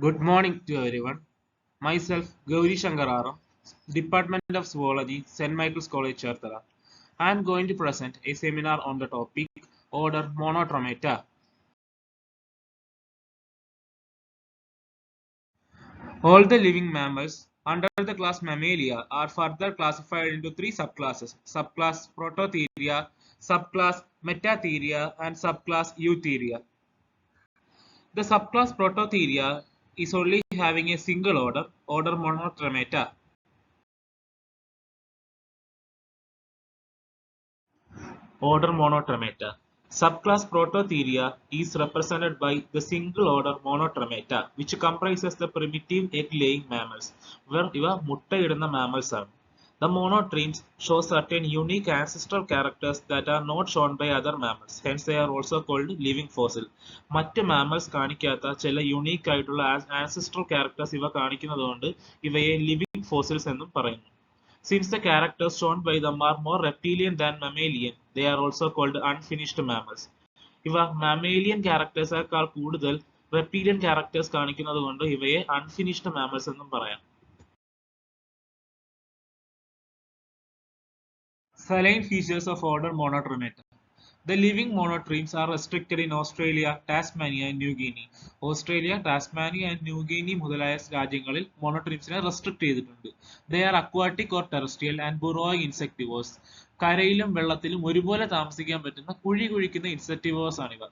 Good morning to everyone. Myself, Gauri Shankararam, Department of Zoology, St. Michael's College, Chartara. I am going to present a seminar on the topic Order Monotremata. All the living mammals under the class Mammalia are further classified into three subclasses: subclass Prototheria, subclass Metatheria, and subclass Eutheria. The subclass Prototheria is only having a single order, order Monotremata. Order Monotremata. Subclass Prototheria is represented by the single order Monotremata, which comprises the primitive egg-laying mammals, where ഇവ മുട്ടയിടുന്ന mammals ആണ്. The monotremes show certain unique ancestral characters that are not shown by other mammals. Hence, they are also called living fossil. മറ്റ് mammals കാണിക്കാത്ത ചില unique ആയിട്ടുള്ള ancestral characters ഇവ കാണിക്കുന്നതുകൊണ്ട് ഇവയെ living fossils എന്നും പറയുന്നു. Since the characters shown by them are more reptilian than mammalian, they are also called unfinished mammals. ഇവ mammalian charactersേക്കാൾ കൂടുതൽ reptilian characters കാണിക്കുന്നതുകൊണ്ട് ഇവയെ unfinished mammals എന്നും പറയാം. Saline features of order Monotremata. The living monotremes are restricted in Australia, Tasmania and New Guinea. Australia, Tasmania and new guinea മുതലായ രാജ്യങ്ങളിൽ മോണോട്രീംസിനെ restrict ചെയ്തിട്ടുണ്ട്. They are aquatic or terrestrial and burrowing insectivores. കരയിലും വെള്ളത്തിലും ഒരുപോലെ താമസിക്കാൻ പറ്റുന്ന കുഴി കുഴിക്കുന്ന ഇൻസെക്ടിവേഴ്സ് ആണിവ.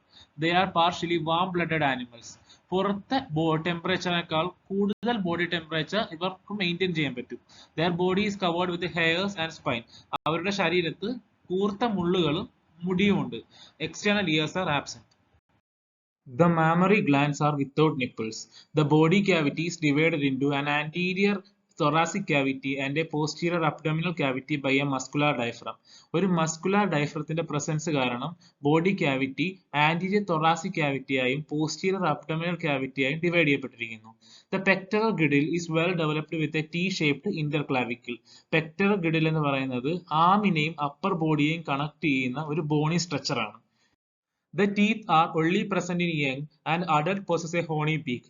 They are partially warm blooded animals. പുറത്തെ ടെമ്പറേച്ചറിനേക്കാൾ കൂടുതൽ ബോഡി ടെമ്പറേച്ചർ ഇവർക്ക് മെയിൻറ്റെയിൻ ചെയ്യാൻ പറ്റും. Their body is covered with hairs and spine. അവരുടെ ശരീരത്ത് കൂർത്ത മുള്ളുകളും മുടിയുമുണ്ട്. External ears are absent. The mammary glands are without nipples. The body cavity is divided into an anterior thoracic cavity and a posterior abdominal cavity by a muscular diaphragm. ഒരു muscular diaphragmത്തിന്റെ presence കാരണം body cavity anterior thoracic cavity ആയും posterior abdominal cavity ആയും divide ചെയ്യപ്പെട്ടിരിക്കുന്നു. The pectoral girdle is well developed with a T-shaped interclavicle. Pectoral girdle എന്ന് പറയുന്നത് ആമിനെയും upper bodyയെയും connect ചെയ്യുന്ന ഒരു bony structure ആണ്. The teeth are only present in young and adult possess a horny beak.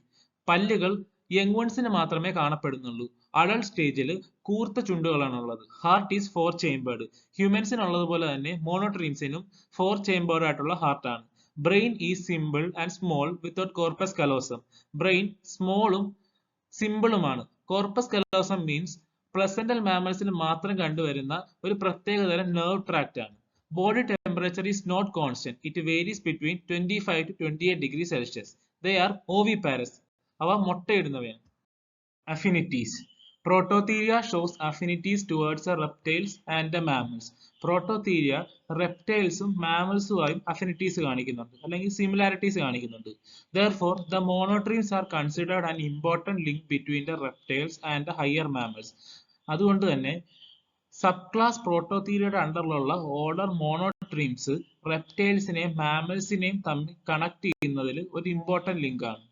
പല്ലുകൾ young വൺസിന് മാത്രമേ കാണപ്പെടുന്നുള്ളൂ. Adult സ്റ്റേജിൽ കൂർത്ത ചുണ്ടുകളാണ് ഉള്ളത്. Heart is 4 chambered. ഹ്യൂമൻസിനുള്ളതുപോലെ തന്നെ മോണോട്രീംസിനും 4 ചേംബേർഡ് ആയിട്ടുള്ള ഹാർട്ട് ആണ്. Brain is simple and small without corpus callosum. Brain സ്മോളും സിമ്പിളുമാണ്. കോർപ്പസ് കലോസം മീൻസ് പ്ലസന്റൽ മാമൽസിൽ മാത്രം കണ്ടുവരുന്ന ഒരു പ്രത്യേകതരം നെർവ് ട്രാക്ട് ആണ്. Body temperature is not constant. It varies between 25 to 28 degrees Celsius. They are oviparous. അവ മുട്ടയിടുന്നവയാണ്. Affinities. Prototheria shows affinities towards the reptiles and the mammals. Prototheria reptilesഉം mammals-ഉമായും affinities കാണിക്കുന്നുണ്ട്, അല്ലെങ്കിൽ similarities കാണിക്കുന്നുണ്ട്. Therefore, the monotremes are considered an important link between the reptiles and the higher mammals. അതുകൊണ്ട് തന്നെ സബ്ക്ലാസ് പ്രോട്ടോത്തീരിയയുടെ അണ്ടറിലുള്ള order മോണോട്രീംസ് റെപ്റ്റൈൽസിനെയും മാമൽസിനെയും തമ്മിൽ connect ചെയ്യുന്നതിൽ ഒരു important link ആണ്.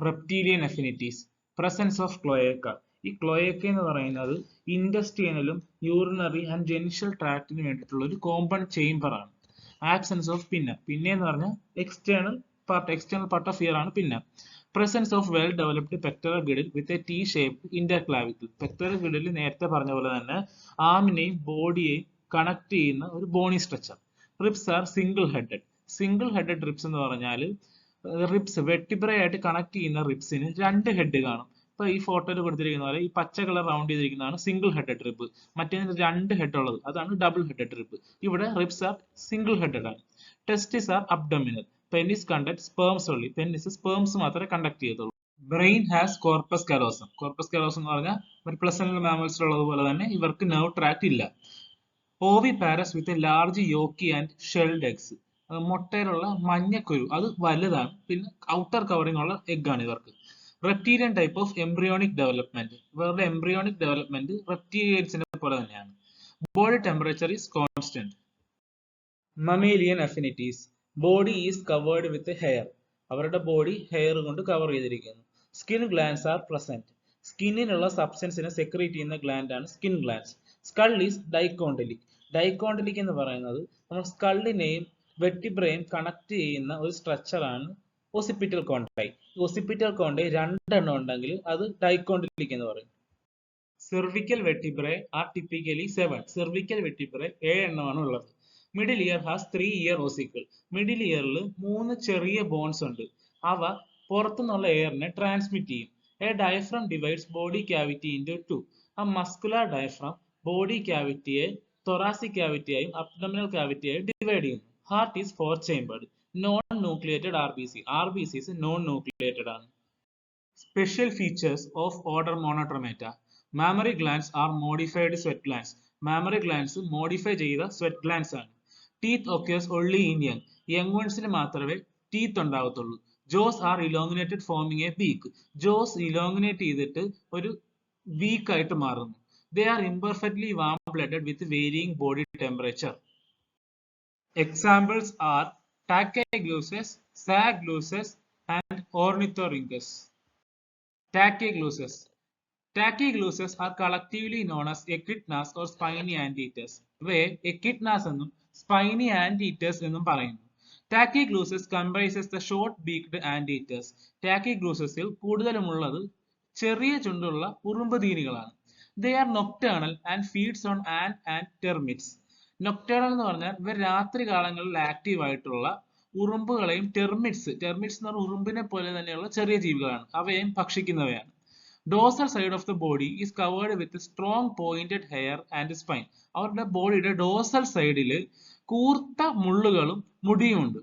Reptilian affinities. Presence of cloaca. ഈ ക്ലോയേക്ക എന്ന് പറയുന്നത് ഇൻഡസ്ട്രിയലും യൂറിനറി ആൻഡ് ജെനിഷ്യൽ ട്രാക്റ്റിന് വേണ്ടിയിട്ടുള്ള ഒരു കോമ്പൗണ്ട് ചേംബർ ആണ്. ആബ്സെൻസ് ഓഫ് പിന്ന. പിന്നെ എന്ന് പറഞ്ഞാൽ എക്സ്റ്റേണൽ പാർട്ട് ഓഫ് ഇയർ ആണ് പിന്ന. Presence of well developed pectoral girdle with a T-shaped interclavicle. Pectoral girdle നേരത്തെ പറഞ്ഞ പോലെ തന്നെ ആമിനെയും ബോഡിയെയും കണക്ട് ചെയ്യുന്ന ഒരു bony structure. Ribs are single headed. Single headed ribs എന്ന് പറഞ്ഞാൽ റിബ്സ് വെർട്ടിബ്രേ ആയിട്ട് കണക്ട് ചെയ്യുന്ന റിബ്സിന് 2 ഹെഡ് കാണും. ഇപ്പൊ ഈ ഫോട്ടോയിൽ കൊടുത്തിരിക്കുന്ന പോലെ ഈ പച്ച കളർ റൗണ്ട് ചെയ്തിരിക്കുന്നതാണ് സിംഗിൾ ഹെഡഡ് റിബ്. മറ്റേതിന് 2 ഹെഡ് ഉള്ളത് അതാണ് ഡബിൾ ഹെഡഡ് റിബ്. ഇവിടെ റിബ്സ് ആർ സിംഗിൾ ഹെഡഡ് ആണ്. Testis are abdominal. Penis conducts sperms only. Penis sperms മാത്രമേ കണ്ടക്ട് ചെയ്യത്തുള്ളൂ. Brain has corpus callosum. Corpus callosum എന്ന് പറഞ്ഞാൽ ഒരു പ്ലസന്റൽ മാമൽസിൽ ഉള്ളതുപോലെ തന്നെ ഇവർക്ക് നെർവ് ട്രാക്ട് ഇല്ല. Oviparous with a large yolky and shelled eggs. മുട്ടയിലുള്ള മഞ്ഞക്കുരു അത് വലുതാണ്. പിന്നെ ഔട്ടർ കവറിംഗ് ഉള്ള എഗ് ആണ് ഇവർക്ക്. Reptilian type of embryonic development. ഇവരുടെ എംബ്രിയോണിക് ഡെവലപ്മെന്റ് റെപ്റ്റീലിയൻസിനെ പോലെ തന്നെയാണ്. Body temperature is constant. Mammalian affinities. Body is covered with hair. അവരുടെ ബോഡി ഹെയർ കൊണ്ട് കവർ ചെയ്തിരിക്കുന്നു. Skin glands are present. സ്കിന്നിനുള്ള സബ്സ്റ്റൻസിനെ സെക്രീറ്റ് ചെയ്യുന്ന ഗ്ലാൻഡ് ആണ് skin glands. Skull is dicondylic. Dicondylic എന്ന് പറയുന്നത് നമ്മൾ സ്കള്ളിനെയും വെർട്ടിബ്രയും കണക്ട് ചെയ്യുന്ന ഒരു സ്ട്രക്ചർ ആണ് ഒസിപ്പിറ്റൽ കോണ്ടായി. ഒസിപ്പിറ്റൽ കോണ്ടായി 2 എണ്ണം ഉണ്ടെങ്കിൽ അത് ഡൈക്കോണ്ടിലിക് എന്ന് പറയും. Cervical vertebrae are typically 7. Cervical vertebrae 7 എണ്ണമാണ് ഉള്ളത്. Middle ear has 3 ear ossicle. Middle ഇയറിൽ 3 ചെറിയ ബോൺസ് ഉണ്ട്. അവ പുറത്തുനിന്നുള്ള എയറിനെ ട്രാൻസ്മിറ്റ് ചെയ്യും. A diaphragm divides body cavity into 2. ആ മസ്കുലർ ഡയഫ്രം ബോഡി ക്യാവിറ്റിയെ thoracic ക്യാവിറ്റിയായും അബ്ഡോമിനൽ ക്യാവിറ്റിയായും ഡിവൈഡ് ചെയ്യുന്നു. Heart is 4 chambered. Non nucleated RBC. RBCs non nucleated ആണ്. Special features of order Monotremata. Mammary glands are modified sweat glands. Mammary glands modify ചെയ്ത sweat glands ആണ്. Teeth occurs only in young. Young ones ന് മാത്രമേ teeth ഉണ്ടാവത്തുള്ളൂ. Jaws are elongated forming a beak. Jaws elongate ചെയ്തിട്ട് ഒരു beak ആയിട്ട് മാറുന്നു. They are imperfectly warm blooded with varying body temperature. Examples are Tachyglossus, Saglossus and Ornithorhynchus. Tachyglossus. Tachyglossus are collectively known as echidnas or spiny anteaters. ഇവയെ echidnas എന്നും spiny anteaters എന്നും പറയുന്നു. Tachyglossus comprises the short-beaked anteaters. Tachyglossusൽ കൂടുതലുമുള്ളത് ചെറിയ ചുണ്ടുള്ള ഉറുമ്പുതീനികളാണ്. They are nocturnal and feeds on ant and termites. Nocturnal എന്ന് പറഞ്ഞാൽ ഇവർ രാത്രി കാലങ്ങളിൽ ആക്റ്റീവ് ആയിട്ടുള്ള ഉറുമ്പുകളെയും ടെർമിറ്റ്സ് എന്ന് പറഞ്ഞാൽ ഉറുമ്പിനെ പോലെ തന്നെയുള്ള ചെറിയ ജീവികളാണ്. അവയും ഭക്ഷിക്കുന്നവയാണ്. Dorsal side of the body is covered with strong pointed hair and spine. അവരുടെ ബോഡിയുടെ ഡോർസൽ സൈഡിൽ കൂർത്ത മുള്ളുകളും മുടിയും ഉണ്ട്.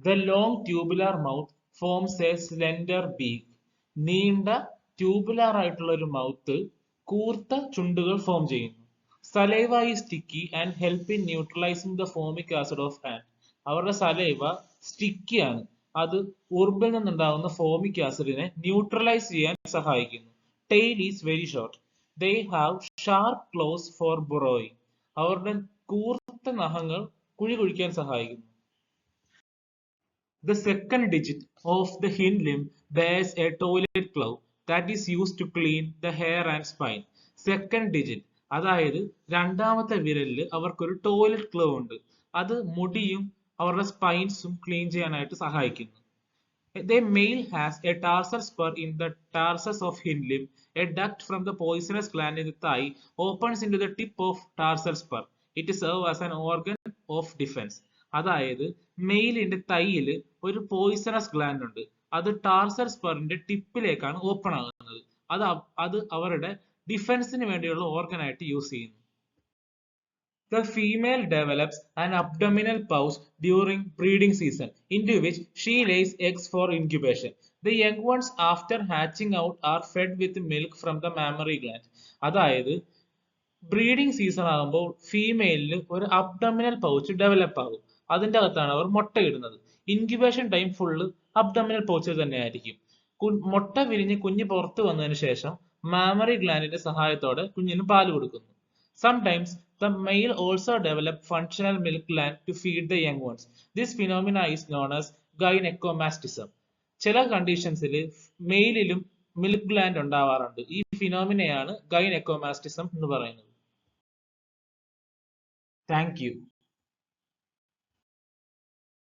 The long tubular mouth forms a slender beak. നീണ്ട ട്യൂബുലാർ ആയിട്ടുള്ള ഒരു മൗത്ത് കൂർത്ത ചുണ്ടുകൾ ഫോം ചെയ്യുന്നു. Saliva is sticky and help in neutralizing the formic acid of ant. അവരുടെ സലൈവ സ്റ്റിക്കി ആണ്. അത് ഉറുമ്പിൽ നിന്നുണ്ടാകുന്ന ഫോമിക് ആസിഡിനെ ന്യൂട്രലൈസ് ചെയ്യാൻ സഹായിക്കുന്നു. Tail is very short. They have sharp claws for burrowing. അവരുടെ കൂർത്ത നഖങ്ങൾ കുഴി കുഴിക്കാൻ സഹായിക്കുന്നു. The second digit of the hind limb bears a toilet cloth that is used to clean the hair and spine. Second digit അതായത് രണ്ടാമത്തെ വിരലിൽ അവർക്കൊരു toilet ക്ലവ് ഉണ്ട്. അത് മുടിയും അവരുടെ സ്പൈൻസും ക്ലീൻ ചെയ്യാനായിട്ട് സഹായിക്കുന്നു. The male has a tarsal spur in the tarsus of hind limb. A duct from the poisonous gland in the thigh opens into the tip of tarsal spur. It serves as an organ of defense. അതായത് മെയിലിന്റെ തൈയിൽ ഒരു poisonous gland ഉണ്ട്. അത് tarsal സ്പറിന്റെ ടിപ്പിലേക്കാണ് open ആകുന്നത്. അത് അവരുടെ ഡിഫൻസിന് വേണ്ടിയുള്ള organ ആയിട്ട് use ചെയ്യുന്നു. The female develops an abdominal pouch during breeding season, into which she lays eggs for incubation. The young ones, after hatching out, are fed with milk from the mammary gland. അതായത് breeding season ആകുമ്പോൾ ഫീമെയിലിന് ഒരു abdominal pouch develop ആകും. അതിന്റെ അകത്താണ് അവർ മുട്ടയിടുന്നത്. Incubation time full abdominal പൗച്ചിൽ തന്നെ ആയിരിക്കും. മുട്ട വിരിഞ്ഞ് കുഞ്ഞ് പുറത്തു വന്നതിന് ശേഷം മാമറി ഗ്ലാൻഡിന്റെ സഹായത്തോടെ കുഞ്ഞിന് പാല് കൊടുക്കുന്നു. Sometimes the male also develop functional milk gland to feed the young ones. This phenomena is known as gynecomastism. ചില കണ്ടീഷൻസിൽ മെയിലിലും മിൽക്ക് ഗ്ലാൻഡ് ഉണ്ടാവാറുണ്ട്. ഈ ഫിനോമിനയാണ് ഗൈനെക്കോമാസ്റ്റിസം എന്ന് പറയുന്നത്. Thank you.